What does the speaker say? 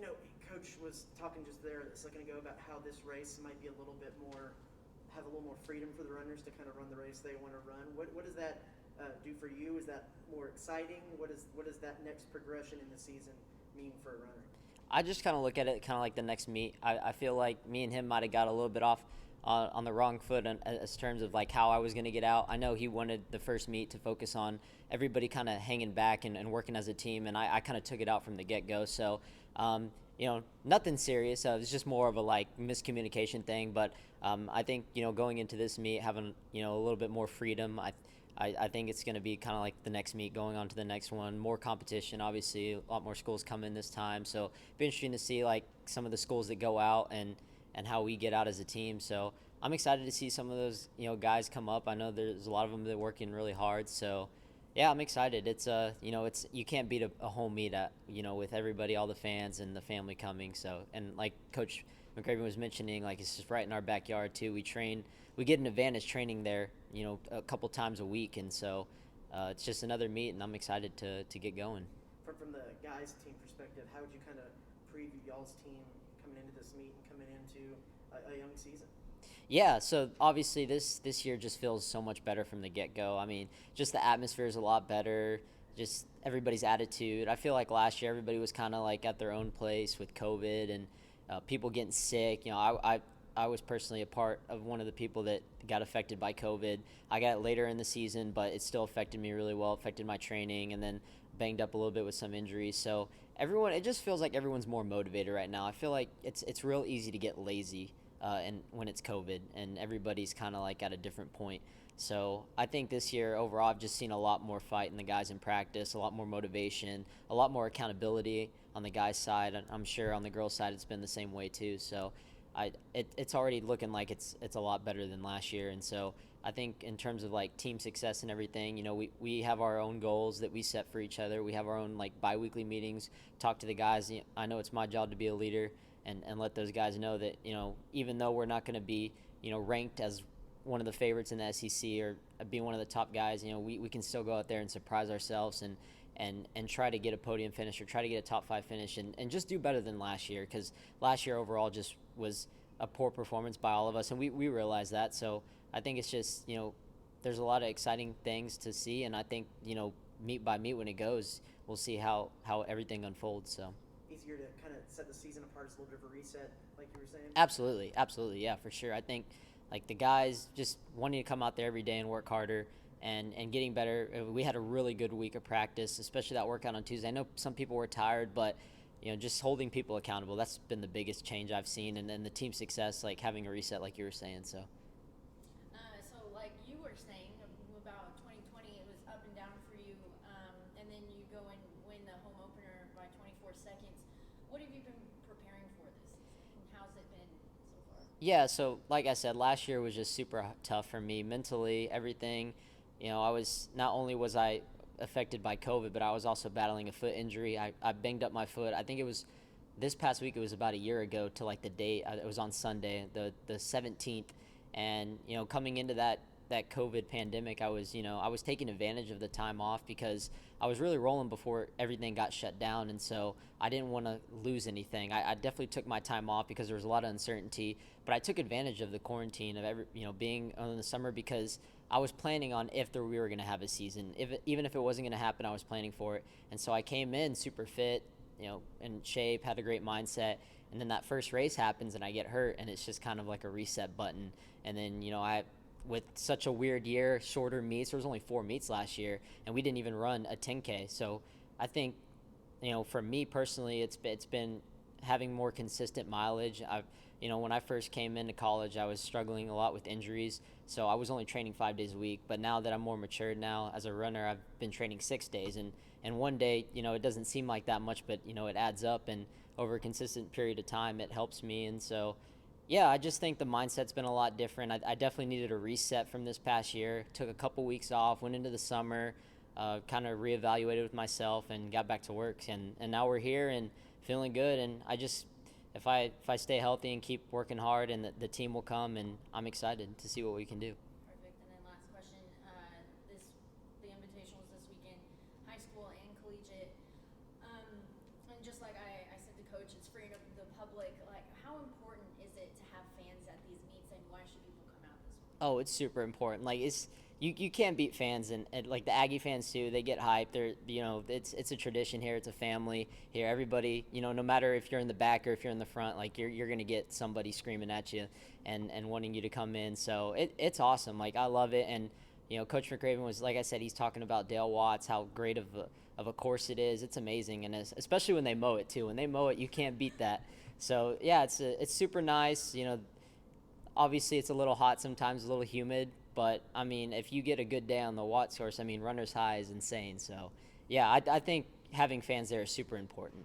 Coach was talking just there a second ago about how this race might be a little bit more, have a little more freedom for the runners to kind of run the race they want to run. What does that do for you? Is that more exciting? What does that next progression in the season mean for a runner? I just kind of look at it kind of like the next meet. I feel like me and him might have got a little bit off on the wrong foot as terms of like how I was going to get out. I know he wanted the first meet to focus on everybody kind of hanging back and working as a team, and I kind of took it out from the get go. So, nothing serious. It was just more of a like miscommunication thing. But I think going into this meet, having a little bit more freedom, I think it's going to be kind of like the next meet going on to the next one. More competition, obviously, a lot more schools come in this time. So it'll be interesting to see like some of the schools that go out and how we get out as a team. So I'm excited to see some of those guys come up. I know there's a lot of them that are working really hard. So yeah, I'm excited. It's you can't beat a home meet at with everybody, all the fans and the family coming. So and like Coach McCraven was mentioning, like it's just right in our backyard too. We get an advantage training there, a couple times a week, and so it's just another meet, and I'm excited to get going. From the guys' team perspective, how would you kind of preview y'all's team coming into this meet and coming into a young season? Yeah, so obviously this year just feels so much better from the get go. I mean, just the atmosphere is a lot better. Just everybody's attitude. I feel like last year everybody was kind of like at their own place with COVID and people getting sick. I was personally a part of one of the people that got affected by COVID. I got it later in the season, but it still affected me really well. It affected my training, and then banged up a little bit with some injuries. So it just feels like everyone's more motivated right now. I feel like it's real easy to get lazy and when it's COVID, and everybody's kind of like at a different point. So I think this year overall, I've just seen a lot more fight in the guys in practice, a lot more motivation, a lot more accountability on the guys' side. And I'm sure on the girls' side, it's been the same way too. So it's already looking like it's a lot better than last year. And so I think in terms of like team success and everything, we have our own goals that we set for each other. We have our own like biweekly meetings, talk to the guys. I know it's my job to be a leader and let those guys know that even though we're not going to be ranked as one of the favorites in the SEC or be one of the top guys, we can still go out there and surprise ourselves and try to get a podium finish or try to get a top 5 finish and just do better than last year, because last year overall just was a poor performance by all of us, and we realize that. So I think it's just there's a lot of exciting things to see, and I think meet by meet when it goes, we'll see how everything unfolds. So Easier to kind of set the season apart as a little bit of a reset, like you were saying? absolutely, yeah, for sure. I think like the guys just wanting to come out there every day and work harder and getting better. We had a really good week of practice, especially that workout on Tuesday. I know some people were tired, but just holding people accountable, that's been the biggest change I've seen, and then the team success, like having a reset like you were saying. So So, like you were saying about 2020, it was up and down for you, and then you go and win the home opener by 24 seconds. What have you been preparing for this season, and how's it been so far? yeah, so like I said, last year was just super tough for me mentally, everything. I was not only was I affected by COVID, but I was also battling a foot injury. I banged up my foot. I think it was this past week. It was about a year ago to like the date. It was on Sunday, the 17th, and coming into that COVID pandemic, I was taking advantage of the time off because I was really rolling before everything got shut down, and so I didn't want to lose anything. I definitely took my time off because there was a lot of uncertainty, but I took advantage of the quarantine of being in the summer, because I was planning on if we were going to have a season. Even if it wasn't going to happen, I was planning for it, and so I came in super fit, in shape, had a great mindset, and then that first race happens and I get hurt, and it's just kind of like a reset button. And then I with such a weird year, shorter meets. There was only 4 meets last year, and we didn't even run a 10K. So I think, for me personally, it's been having more consistent mileage. When I first came into college, I was struggling a lot with injuries, so I was only training 5 days a week. But now that I'm more matured now as a runner, I've been training 6 days, and one day, it doesn't seem like that much, but it adds up, and over a consistent period of time, it helps me, and so yeah, I just think the mindset's been a lot different. I definitely needed a reset from this past year. Took a couple weeks off, went into the summer, kind of reevaluated with myself, and got back to work. And now we're here and feeling good. And if I stay healthy and keep working hard, and the team will come, and I'm excited to see what we can do. Perfect. And then last question: the Invitational is this weekend, high school and collegiate. And just like I said to coach, it's freeing up the public. Like, how important is it to have fans at these meets, and why should people come out this week? Oh, it's super important. Like you can't beat fans, and like the Aggie fans too. They get hyped. They're it's a tradition here. It's a family here. Everybody no matter if you're in the back or if you're in the front, like you're gonna get somebody screaming at you and wanting you to come in. So it's awesome. Like I love it. And Coach McRaven was, like I said, he's talking about Dale Watts, how great of a course it is. It's amazing, and especially when they mow it too. When they mow it, you can't beat that. So yeah, it's super nice. Obviously it's a little hot sometimes, a little humid, but I mean, if you get a good day on the Watts course, I mean, runner's high is insane. So yeah, I think having fans there is super important.